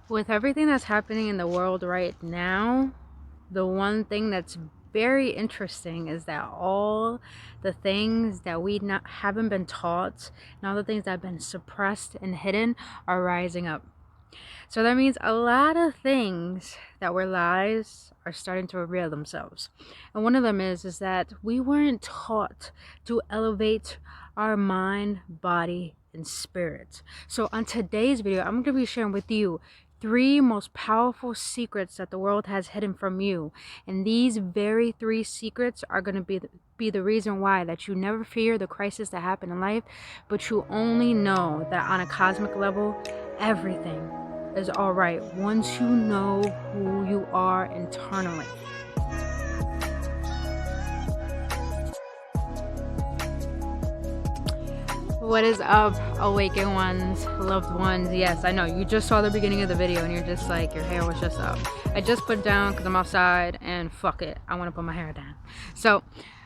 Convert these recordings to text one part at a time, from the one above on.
With everything that's happening in the world right now, the one thing that's very interesting is that all the things that haven't been taught and all the things that have been suppressed and hidden are rising up. So that means a lot of things that were lies are starting to reveal themselves. And one of them is that we weren't taught to elevate our mind, body, and spirit. So on today's video, I'm going to be sharing with you 3 most powerful secrets that the world has hidden from you. And these very 3 secrets are going to be the reason why that you never fear the crisis that happen in life, but you only know that on a cosmic level, everything is all right once you know who you are internally. What is up, awakened ones, loved ones? Yes, I know you just saw the beginning of the video and you're just like, your hair was just up. I just put it down because I'm outside and fuck it, I want to put my hair down.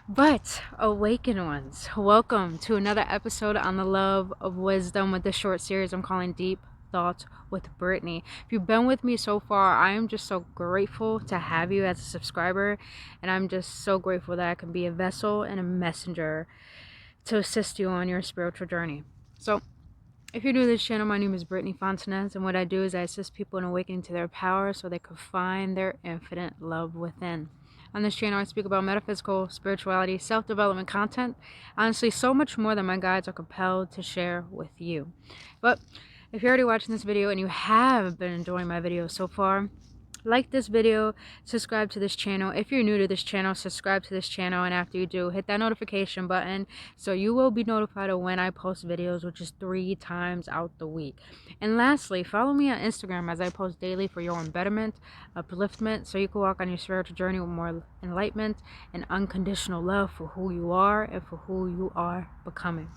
But awakened ones, welcome to another episode on the Love of Wisdom with this short series I'm calling Deep Thoughts with Brittany. If you've been with me so far, I am just so grateful to have you as a subscriber, and I'm just so grateful that I can be a vessel and a messenger to assist you on your spiritual journey. So if you're new to this channel, my name is Brittany Fontanez, and what I do is I assist people in awakening to their power so they can find their infinite love within. On this channel, I speak about metaphysical, spirituality, self-development content, honestly, so much more than my guides are compelled to share with you. But if you're already watching this video and you have been enjoying my videos so far, like this video, subscribe to this channel. If you're new to this channel, subscribe to this channel, and after you do, hit that notification button so you will be notified of when I post videos, which is 3 times out the week. And lastly, follow me on Instagram as I post daily for your own betterment, upliftment, so you can walk on your spiritual journey with more enlightenment and unconditional love for who you are and for who you are becoming.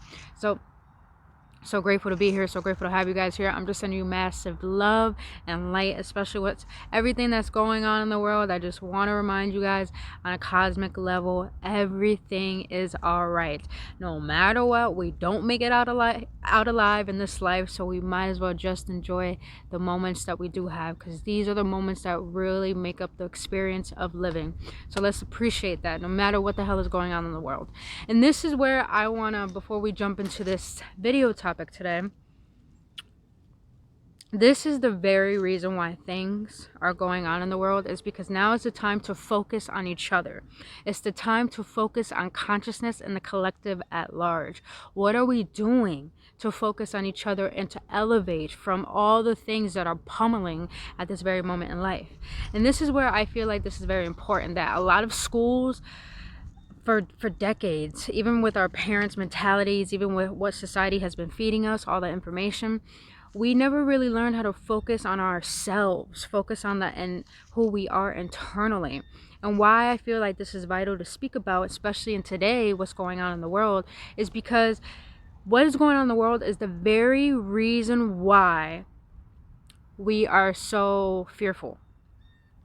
So grateful to be here, so grateful to have you guys here. I'm just sending you massive love and light, especially with everything that's going on in the world. I just want to remind you guys, on a cosmic level, everything is all right. No matter what, we don't make it out alive in this life, so we might as well just enjoy the moments that we do have, because these are the moments that really make up the experience of living. So let's appreciate that no matter what the hell is going on in the world. And this is where I want to, before we jump into this video topic today, this is the very reason why things are going on in the world, is because now is the time to focus on each other. It's the time to focus on consciousness and the collective at large. What are we doing to focus on each other and to elevate from all the things that are pummeling at this very moment in life? And this is where I feel like this is very important, that a lot of schools for decades, even with our parents' mentalities, even with what society has been feeding us, all the information, we never really learned how to focus on ourselves, focus on that and who we are internally. And why I feel like this is vital to speak about, especially in today, what's going on in the world, is because what is going on in the world is the very reason why we are so fearful,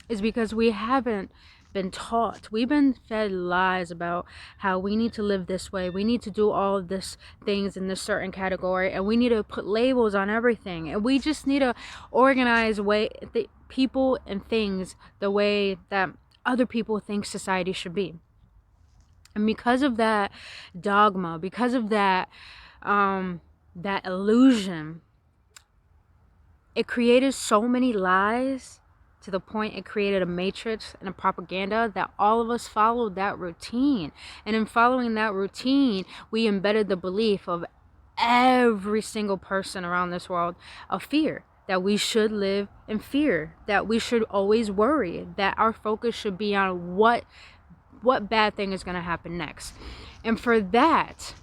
is because we haven't been taught. We've been fed lies about how we need to live this way, we need to do all of this things in this certain category, and we need to put labels on everything, and we just need to organize the people and things the way that other people think society should be. And because of that dogma, because of that that illusion, it created so many lies, to the point it created a matrix and a propaganda that all of us followed that routine. And in following that routine, we embedded the belief of every single person around this world of fear, that we should live in fear, that we should always worry, that our focus should be on what bad thing is going to happen next. And for that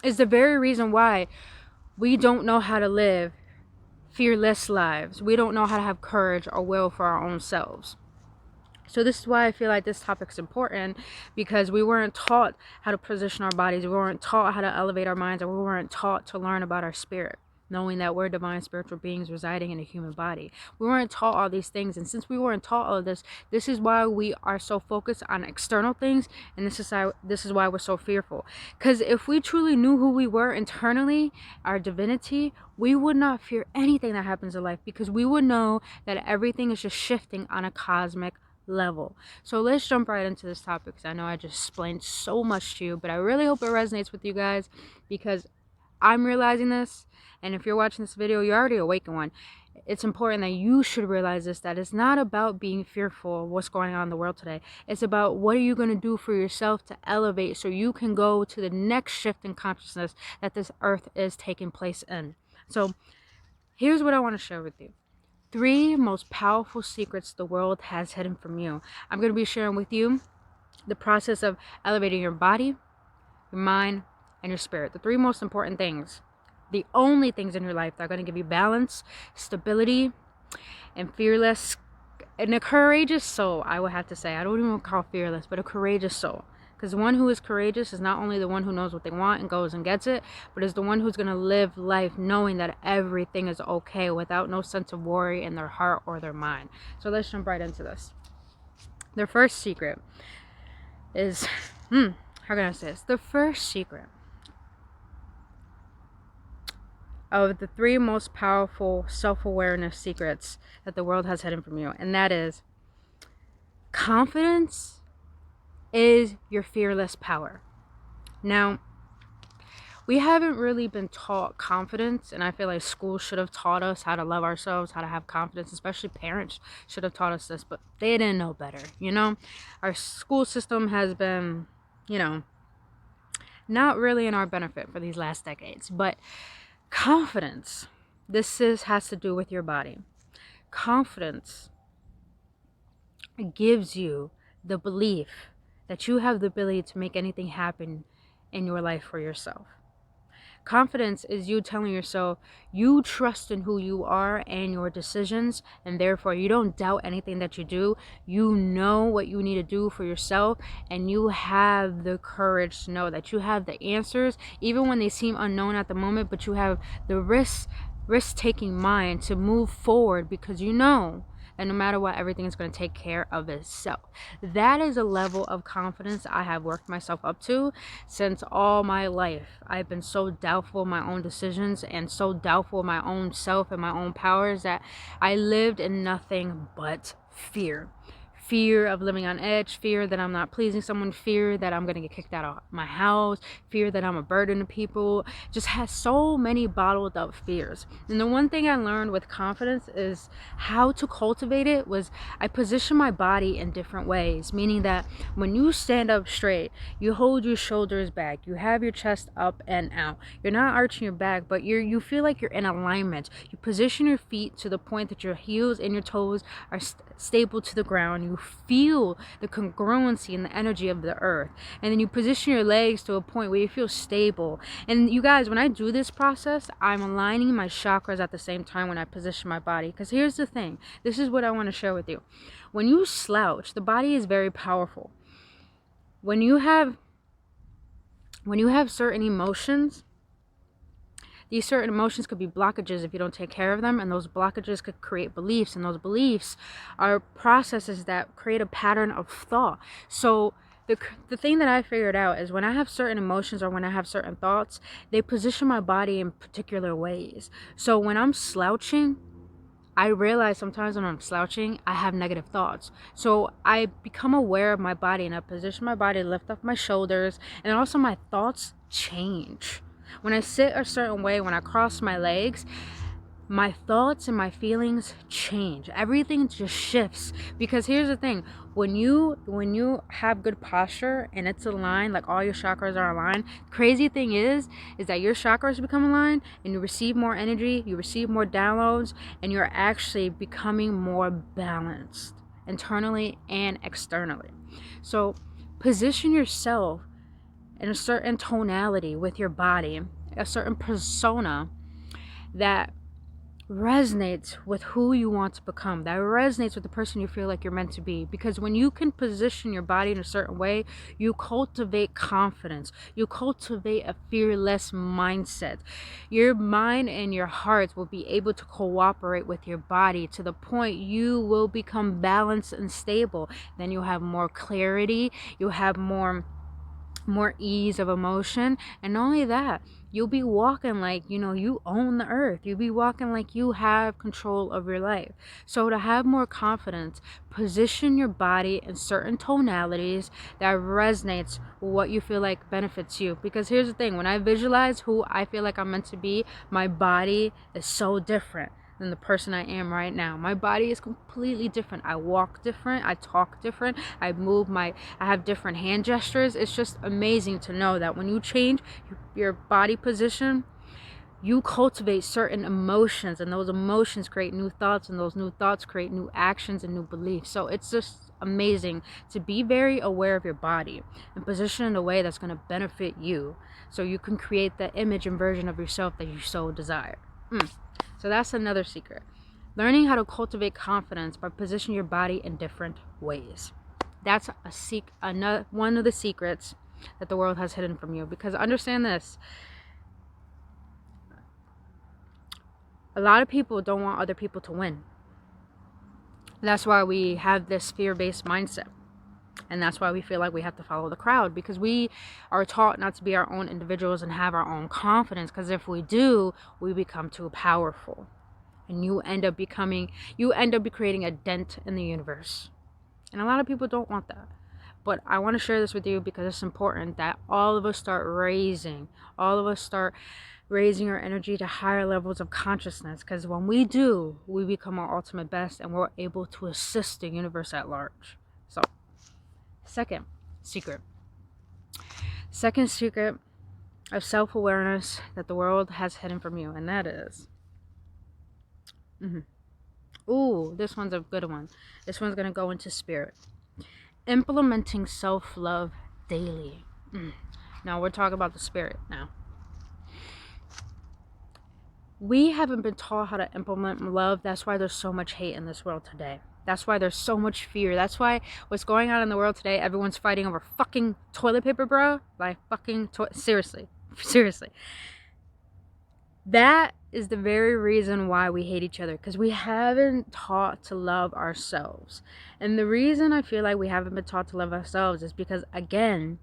is the very reason why we don't know how to live fearless lives. We don't know how to have courage or will for our own selves. So this is why I feel like this topic is important, because we weren't taught how to position our bodies, we weren't taught how to elevate our minds, and we weren't taught to learn about our spirit. knowing that we're divine spiritual beings residing in a human body. We weren't taught all these things, and since we weren't taught all of this, this is why we are so focused on external things, and this is why we're so fearful. Because if we truly knew who we were internally, our divinity, we would not fear anything that happens in life, because we would know that everything is just shifting on a cosmic level. So let's jump right into this topic, because I know I just explained so much to you, but I really hope it resonates with you guys, because I'm realizing this, and if you're watching this video, you're already awake in one. It's important that you should realize this, that it's not about being fearful of what's going on in the world today. It's about what are you going to do for yourself to elevate so you can go to the next shift in consciousness that this earth is taking place in. So here's what I want to share with you. 3 most powerful secrets the world has hidden from you. I'm going to be sharing with you the process of elevating your body, your mind, and your spirit. The 3 most important things, the only things in your life that are going to give you balance, stability, and fearless, and a courageous soul, I would have to say. I don't even call fearless, but a courageous soul. Because the one who is courageous is not only the one who knows what they want and goes and gets it, but is the one who's going to live life knowing that everything is okay without no sense of worry in their heart or their mind. So let's jump right into this. Their first secret is, how can I say this? The first secret of the 3 most powerful self-awareness secrets that the world has hidden from you, and that is confidence is your fearless power. Now, we haven't really been taught confidence, and I feel like school should have taught us how to love ourselves, how to have confidence, especially parents should have taught us this, but they didn't know better, you know? Our school system has been, not really in our benefit for these last decades, but confidence, has to do with your body. Confidence gives you the belief that you have the ability to make anything happen in your life for yourself. Confidence is you telling yourself you trust in who you are and your decisions, and therefore you don't doubt anything that you do. You know what you need to do for yourself, and you have the courage to know that you have the answers, even when they seem unknown at the moment, but you have the risk-taking mind to move forward, because you know and no matter what, everything is going to take care of itself. That is a level of confidence I have worked myself up to since all my life. I've been so doubtful of my own decisions and so doubtful of my own self and my own powers that I lived in nothing but fear. Fear of living on edge, fear that I'm not pleasing someone, fear that I'm going to get kicked out of my house, fear that I'm a burden to people. Just has so many bottled up fears. And the one thing I learned with confidence is how to cultivate it was I position my body in different ways, meaning that when you stand up straight, you hold your shoulders back, you have your chest up and out. You're not arching your back, but you feel like you're in alignment. You position your feet to the point that your heels and your toes are stable to the ground. You feel the congruency and the energy of the earth, and then you position your legs to a point where you feel stable. And you guys, when I do this process, I'm aligning my chakras at the same time when I position my body. Because here's the thing, this is what I want to share with you. When you slouch, the body is very powerful. When you have certain emotions, these certain emotions could be blockages if you don't take care of them, and those blockages could create beliefs, and those beliefs are processes that create a pattern of thought. So the thing that I figured out is when I have certain emotions or when I have certain thoughts, they position my body in particular ways. So when I'm slouching, I realize sometimes when I'm slouching, I have negative thoughts. So I become aware of my body, and I position my body to lift up my shoulders, and also my thoughts change. When I sit a certain way, when I cross my legs, my thoughts and my feelings change. Everything just shifts. Because here's the thing, when you have good posture and it's aligned, like all your chakras are aligned, crazy thing is that your chakras become aligned and you receive more energy, you receive more downloads, and you're actually becoming more balanced internally and externally. So position yourself in a certain tonality with your body, a certain persona that resonates with who you want to become, that resonates with the person you feel like you're meant to be. Because when you can position your body in a certain way, you cultivate confidence, you cultivate a fearless mindset. Your mind and your heart will be able to cooperate with your body to the point you will become balanced and stable. Then you'll have more clarity, you'll have more ease of emotion, and not only that, you'll be walking like, you own the earth. You'll be walking like you have control of your life. So to have more confidence, position your body in certain tonalities that resonates with what you feel like benefits you. Because here's the thing, when I visualize who I feel like I'm meant to be, my body is so different than the person I am right now. My body is completely different. I walk different, I talk different, I have different hand gestures. It's just amazing to know that when you change your body position, you cultivate certain emotions, and those emotions create new thoughts, and those new thoughts create new actions and new beliefs. So it's just amazing to be very aware of your body and position in a way that's going to benefit you, so you can create the image and version of yourself that you so desire. So that's another secret. Learning how to cultivate confidence by positioning your body in different ways. That's one of the secrets that the world has hidden from you. Because understand this, a lot of people don't want other people to win. That's why we have this fear-based mindset. And that's why we feel like we have to follow the crowd, because we are taught not to be our own individuals and have our own confidence. Because if we do, we become too powerful. And you end up creating a dent in the universe. And a lot of people don't want that. But I want to share this with you because it's important that all of us start raising our energy to higher levels of consciousness. Because when we do, we become our ultimate best, and we're able to assist the universe at large. So, second secret of self-awareness that the world has hidden from you, and that is ooh, this one's a good one. This one's going to go into spirit. Implementing self-love daily. Now we're talking about the spirit now. We haven't been taught how to implement love. That's why there's so much hate in this world today. That's why there's so much fear. That's why what's going on in the world today, everyone's fighting over fucking toilet paper, bro. Like fucking seriously. That is the very reason why we hate each other, because we haven't taught to love ourselves. And the reason I feel like we haven't been taught to love ourselves is because, again,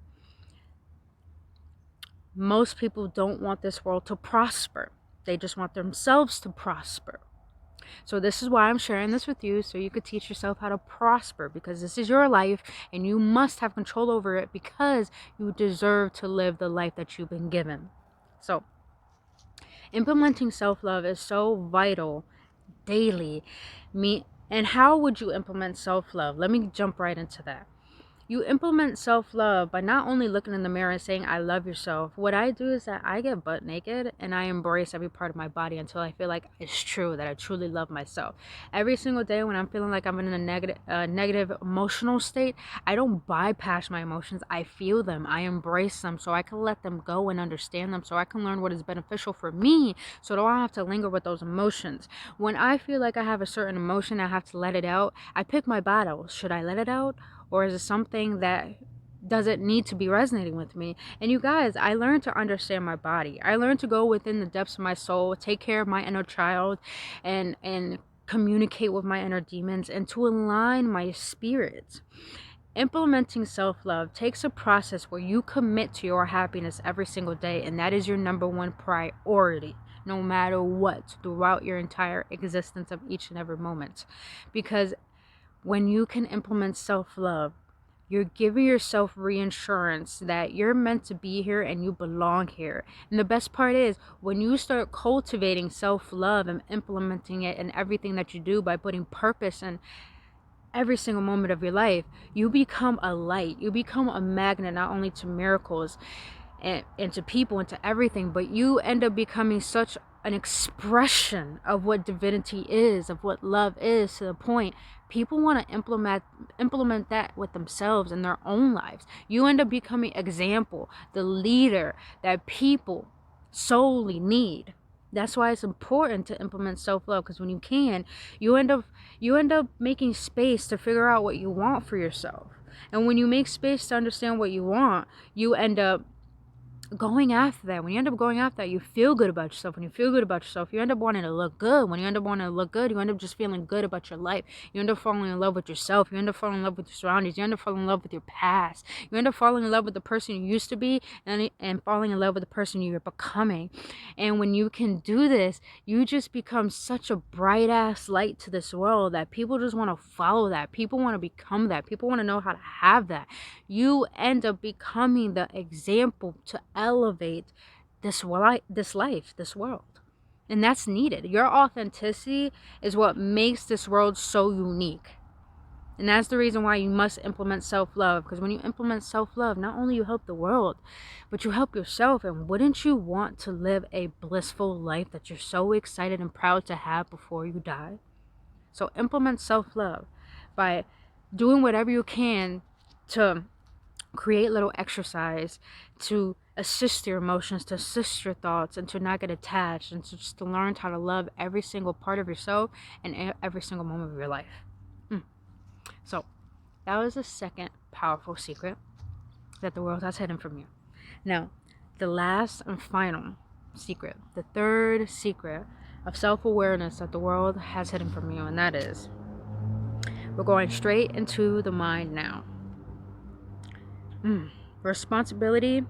most people don't want this world to prosper. They just want themselves to prosper. So this is why I'm sharing this with you, so you could teach yourself how to prosper, because this is your life and you must have control over it, because you deserve to live the life that you've been given. So implementing self-love is so vital daily. And how would you implement self-love? Let me jump right into that. You implement self-love by not only looking in the mirror and saying, I love yourself. What I do is that I get butt naked and I embrace every part of my body until I feel like it's true, that I truly love myself. Every single day when I'm feeling like I'm in a negative emotional state, I don't bypass my emotions. I feel them. I embrace them so I can let them go and understand them, so I can learn what is beneficial for me, so I don't have to linger with those emotions. When I feel like I have a certain emotion, I have to let it out, I pick my battles. Should I let it out? Or is it something that doesn't need to be resonating with me? And you guys, I learned to understand my body. I learned to go within the depths of my soul, take care of my inner child, and communicate with my inner demons, and to align my spirit. Implementing self-love takes a process where you commit to your happiness every single day, and that is your number one priority, no matter what, throughout your entire existence of each and every moment. Because when you can implement self-love, you're giving yourself reassurance that you're meant to be here and you belong here. And the best part is, when you start cultivating self-love and implementing it in everything that you do by putting purpose in every single moment of your life, you become a light. You become a magnet, not only to miracles and to people and to everything, but you end up becoming such an expression of what divinity is, of what love is, to the point people want to implement that with themselves in their own lives. You end up becoming example, the leader that people solely need. That's why it's important to implement self-love, because when you can, you end up making space to figure out what you want for yourself. And when you make space to understand what you want, you end up going after that. When you end up going after that, you feel good about yourself. When you feel good about yourself, you end up wanting to look good. When you end up wanting to look good, you end up just feeling good about your life. You end up falling in love with yourself. You end up falling in love with your surroundings. You end up falling in love with your past. You end up falling in love with the person you used to be, and falling in love with the person you're becoming. And when you can do this, you just become such a bright ass light to this world that people just want to follow that. People want to become that. People want to know how to have that. You end up becoming the example to elevate this life, this world. And that's needed. Your authenticity is what makes this world so unique. And that's the reason why you must implement self-love. Because when you implement self-love, not only you help the world, but you help yourself. And wouldn't you want to live a blissful life that you're so excited and proud to have before you die? So implement self-love by doing whatever you can to create little exercise to assist your emotions, to assist your thoughts, and to not get attached, and to just to learn how to love every single part of yourself and every single moment of your life. So that was the second powerful secret that the world has hidden from you. Now, the last and final secret, the third secret of self-awareness that the world has hidden from you, and that is, we're going straight into the mind now. Responsibility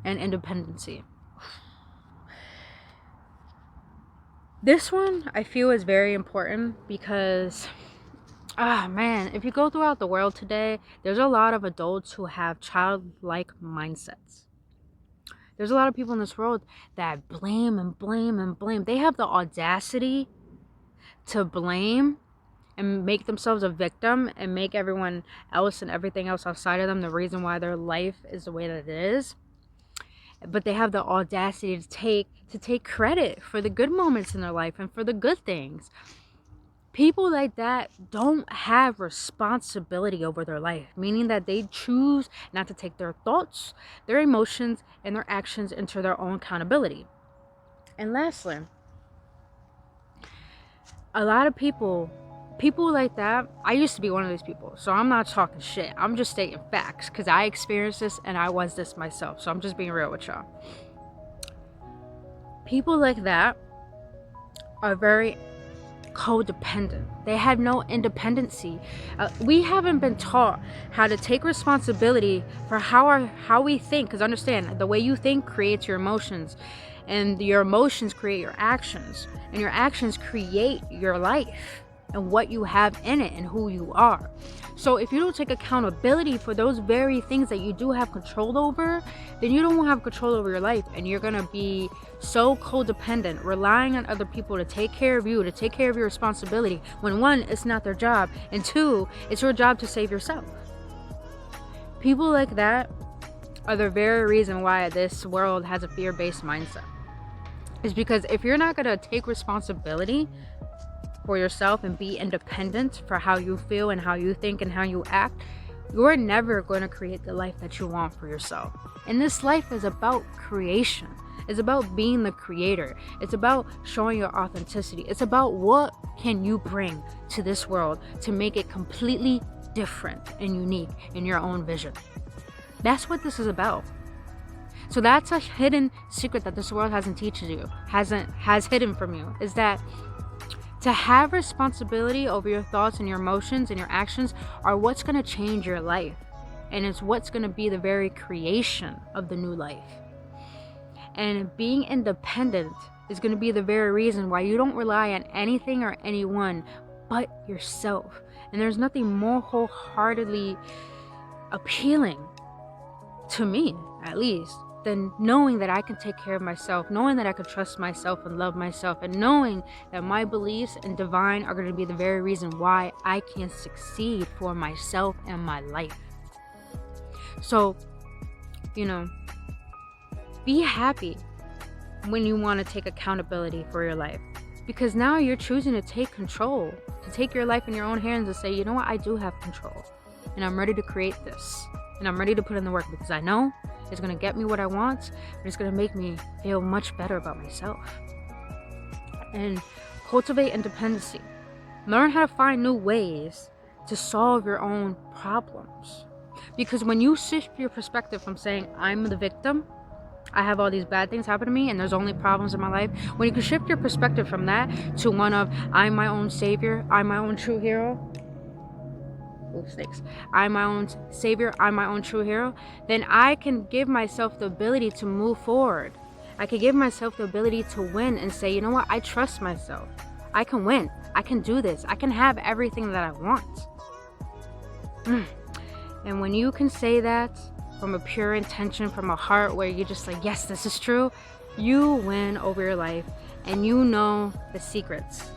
and independency. This one I feel is very important because, if you go throughout the world today, there's a lot of adults who have childlike mindsets. There's a lot of people in this world that blame and blame and blame. They have the audacity to blame and make themselves a victim and make everyone else and everything else outside of them the reason why their life is the way that it is. But they have the audacity to take credit for the good moments in their life and for the good things. People like that don't have responsibility over their life, meaning that they choose not to take their thoughts, their emotions, and their actions into their own accountability. And lastly, a lot of people like that, I used to be one of these people, so I'm not talking shit. I'm just stating facts because I experienced this and I was this myself, so I'm just being real with y'all. People like that are very codependent. They have no independency. We haven't been taught how to take responsibility for how we think, because understand, the way you think creates your emotions, and your emotions create your actions, and your actions create your life and what you have in it and who you are. So if you don't take accountability for those very things that you do have control over, then you don't have control over your life, and you're gonna be so codependent, relying on other people to take care of you, to take care of your responsibility, when one, it's not their job, and two, it's your job to save yourself. People like that are the very reason why this world has a fear-based mindset. Is because if you're not gonna take responsibility for yourself and be independent for how you feel and how you think and how you act, you're never going to create the life that you want for yourself. And this life is about creation. It's about being the creator. It's about showing your authenticity. It's about what can you bring to this world to make it completely different and unique in your own vision. That's what this is about. So that's a hidden secret that this world has hidden from you, is that to have responsibility over your thoughts and your emotions and your actions are what's going to change your life. And it's what's going to be the very creation of the new life. And being independent is going to be the very reason why you don't rely on anything or anyone but yourself. And there's nothing more wholeheartedly appealing, to me at least, than knowing that I can take care of myself, knowing that I can trust myself and love myself, and knowing that my beliefs and divine are going to be the very reason why I can succeed for myself and my life. So, be happy when you want to take accountability for your life, because now you're choosing to take control, to take your life in your own hands and say, you know what, I do have control, and I'm ready to create this, and I'm ready to put in the work, because I know it's going to get me what I want, but it's going to make me feel much better about myself. and cultivate independency. Learn how to find new ways to solve your own problems. Because when you shift your perspective from saying, I'm the victim, I have all these bad things happen to me, and there's only problems in my life, when you can shift your perspective from that to one of, I'm my own savior, I'm my own true hero, I'm my own savior, I'm my own true hero, then I can give myself the ability to move forward. I can give myself the ability to win and say, you know what, I trust myself. I can win. I can do this. I can have everything that I want. And when you can say that from a pure intention, from a heart where you're just like, yes, this is true, you win over your life, and you know the secrets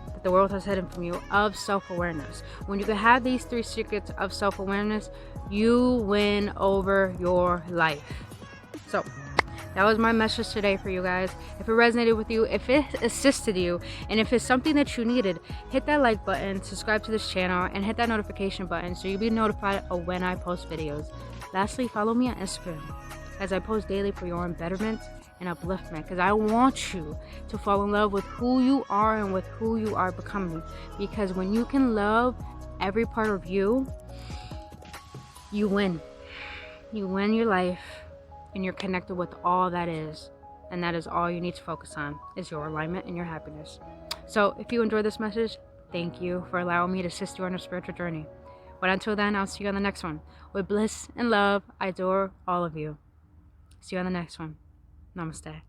that the world has hidden from you of self-awareness. When you can have these 3 secrets of self-awareness, you win over your life. So that was my message today for you guys. If it resonated with you, if it assisted you, and if it's something that you needed, hit that like button, subscribe to this channel, and hit that notification button so you'll be notified of when I post videos. Lastly, follow me on Instagram as I post daily for your own betterment and upliftment, because I want you to fall in love with who you are and with who you are becoming. Because when you can love every part of you, you win. You win your life, and you're connected with all that is, and that is all you need to focus on, is your alignment and your happiness. So if you enjoyed this message, thank you for allowing me to assist you on your spiritual journey. But until then, I'll see you on the next one. With bliss and love, I adore all of you. See you on the next one. Namaste.